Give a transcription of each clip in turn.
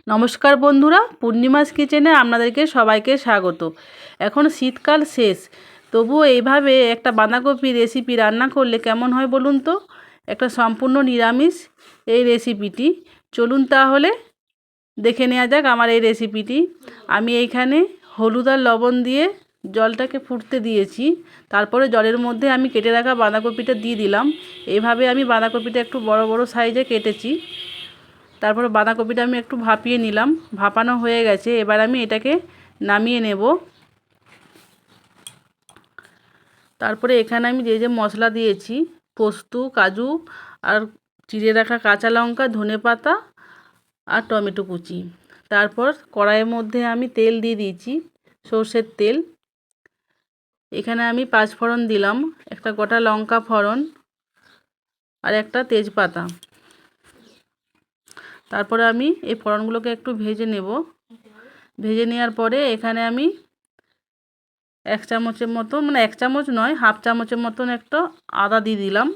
নমস্কার বন্ধুরা, পূর্ণিমাস কিচেনে আপনাদেরকে সবাইকে স্বাগত। এখন শীতকাল শেষ, তবুও এইভাবে একটা বাঁধাকপি রেসিপি রান্না করলে কেমন হয় বলুন তো? একটা সম্পূর্ণ নিরামিষ এই রেসিপিটি। চলুন তাহলে দেখে নেওয়া যাক আমার এই রেসিপিটি। আমি এইখানে হলুদ আর লবণ দিয়ে জলটাকে ফুটতে দিয়েছি। তারপরে জলের মধ্যে আমি কেটে রাখা বাঁধাকপিটা দিয়ে দিলাম। এইভাবে আমি বাঁধাকপিটা একটু বড় বড় সাইজে কেটেছি। তারপরে বাঁধাকপিটা আমি একটু ভাপিয়ে নিলাম, ভাপানো হয়ে গেছে। এবার আমি এটাকে নামিয়ে নেব। তারপরে এখানে আমি যে মশলা দিয়েছি, পোস্ত, কাজু আর চিড়ে রাখা কাঁচা লঙ্কা, ধনেপাতা আর টমেটো কুচি। তারপর কড়াইয়ের মধ্যে আমি তেল দিয়ে দিয়েছি, সর্ষের তেল। এখানে আমি 5 ফোড়ন দিলাম, একটা গোটা লঙ্কা ফোড়ন আর একটা তেজপাতা। তারপরে আমি এই ফোড়নগুলোকে একটু ভেজে নেব। ভেজে নেওয়ার পরে এখানে আমি 1 চামচের মতো, মানে 1 চামচ নয়, হাফ চামচের মতন একটা আদা দিয়ে দিলাম।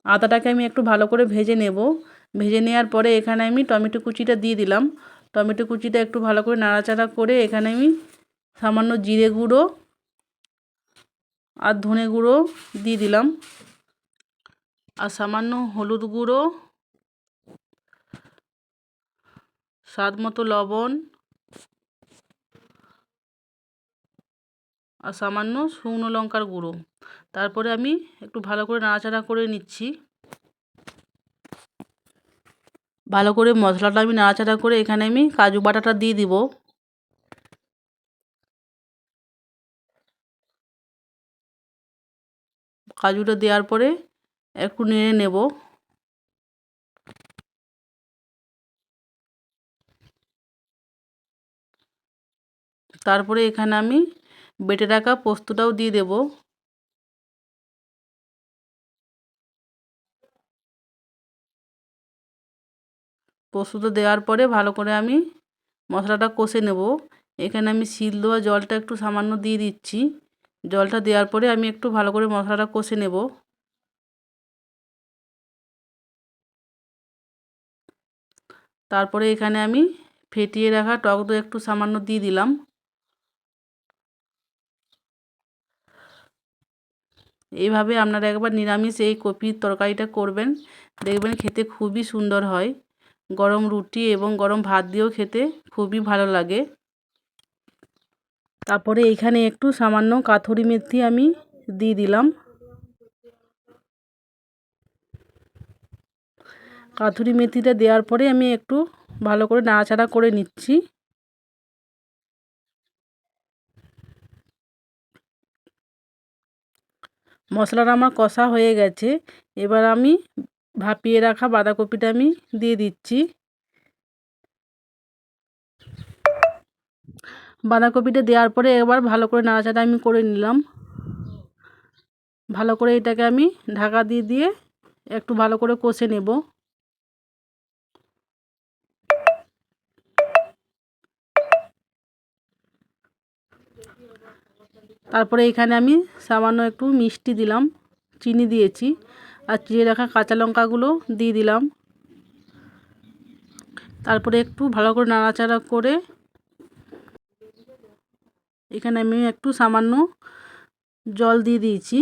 আদাটাকে আমি একটু ভালো করে ভেজে নেব। ভেজে নেওয়ার পরে এখানে আমি টমেটো কুচিটা দিয়ে দিলাম। টমেটো কুচিটা একটু ভালো করে নাড়াচাড়া করে এখানে আমি সামান্য জিরে গুঁড়ো আর ধনে গুঁড়ো দিয়ে দিলাম, আর সামান্য হলুদ গুঁড়ো, স্বাদ মতো লবণ আর সামান্য শুকনো লঙ্কার গুঁড়ো। তারপরে আমি একটু ভালো করে নাড়াচাড়া করে নিচ্ছি। ভালো করে মশলাটা আমি নাড়াচাড়া করে এখানে আমি কাজু বাটাটা দিয়ে দিব। কাজুটা দেওয়ার পরে একটু নেড়ে নেব। তারপরে এখানে আমি বেটে রাখা পোস্তটাও দিয়ে দেব। পোস্তটা দেওয়ার পরে ভালো করে আমি মশলাটা কষে নেব। এখানে আমি শিল দেওয়া জলটা একটু সামান্য দিয়ে দিচ্ছি। জলটা দেওয়ার পরে আমি একটু ভালো করে মশলাটা কষে নেব। তারপরে এখানে আমি ফেটিয়ে রাখা টক দই একটু সামান্য দিয়ে দিলাম। এইভাবে আপনারা একবার নিরামিষ এই কপির তরকারিটা করবেন, দেখবেন খেতে খুবই সুন্দর হয়। গরম রুটি এবং গরম ভাত দিয়েও খেতে খুবই ভালো লাগে। তারপরে এইখানে একটু সামান্য কাসুরি মেথি আমি দিয়ে দিলাম। কাসুরি মেথিটা দেওয়ার পরে আমি একটু ভালো করে নাড়াচাড়া করে নিচ্ছি। মশলাটা আমার কষা হয়ে গেছে। এবার আমি ভাপিয়ে রাখা বাঁধাকপিটা আমি দিয়ে দিচ্ছি। বাঁধাকপিটা দেওয়ার পরে এবার ভালো করে নাড়াচাড়া আমি করে নিলাম। ভালো করে এটাকে আমি ঢাকা দিয়ে দিয়ে একটু ভালো করে কষে নেব। তারপরে এখানে আমি সামান্য একটু মিষ্টি দিলাম, চিনি দিয়েছি, আর চিড়ে রাখা কাঁচা লঙ্কাগুলো দিয়ে দিলাম। তারপরে একটু ভালো করে নাড়াচাড়া করে এখানে আমি একটু সামান্য জল দিয়ে দিয়েছি।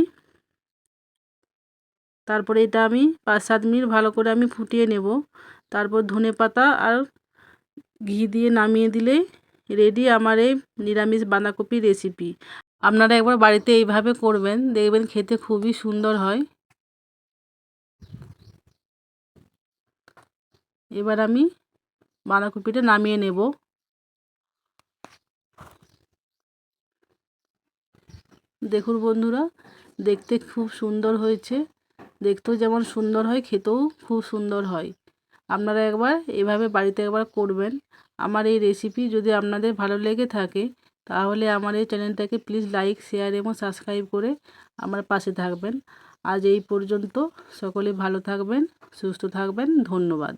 তারপরে এটা আমি 5-7 মিনিট ভালো করে আমি ফুটিয়ে নেব। তারপর ধনেপাতা আর ঘি দিয়ে নামিয়ে দিলেই রেডি আমার এই নিরামিষ বাঁধাকপি রেসিপি। আপনারা একবার বাড়িতে এইভাবে করবেন, দেখবেন খেতে খুবই সুন্দর হয়। এবার আমি বাঁধাকপিটা নামিয়ে নেব। দেখুন বন্ধুরা, দেখতে খুব সুন্দর হয়েছে। দেখতেও যেমন সুন্দর হয়, খেতেও খুব সুন্দর হয়। আপনারা একবার এভাবে বাড়িতে একবার করবেন। আমার এই রেসিপি যদি আপনাদের ভালো লেগে থাকে, তাহলে আমার এই চ্যানেলটাকে প্লিজ লাইক, শেয়ার এবং সাবস্ক্রাইব করে আমার পাশে থাকবেন। আজ এই পর্যন্ত। সকলে ভালো থাকবেন, সুস্থ থাকবেন। ধন্যবাদ।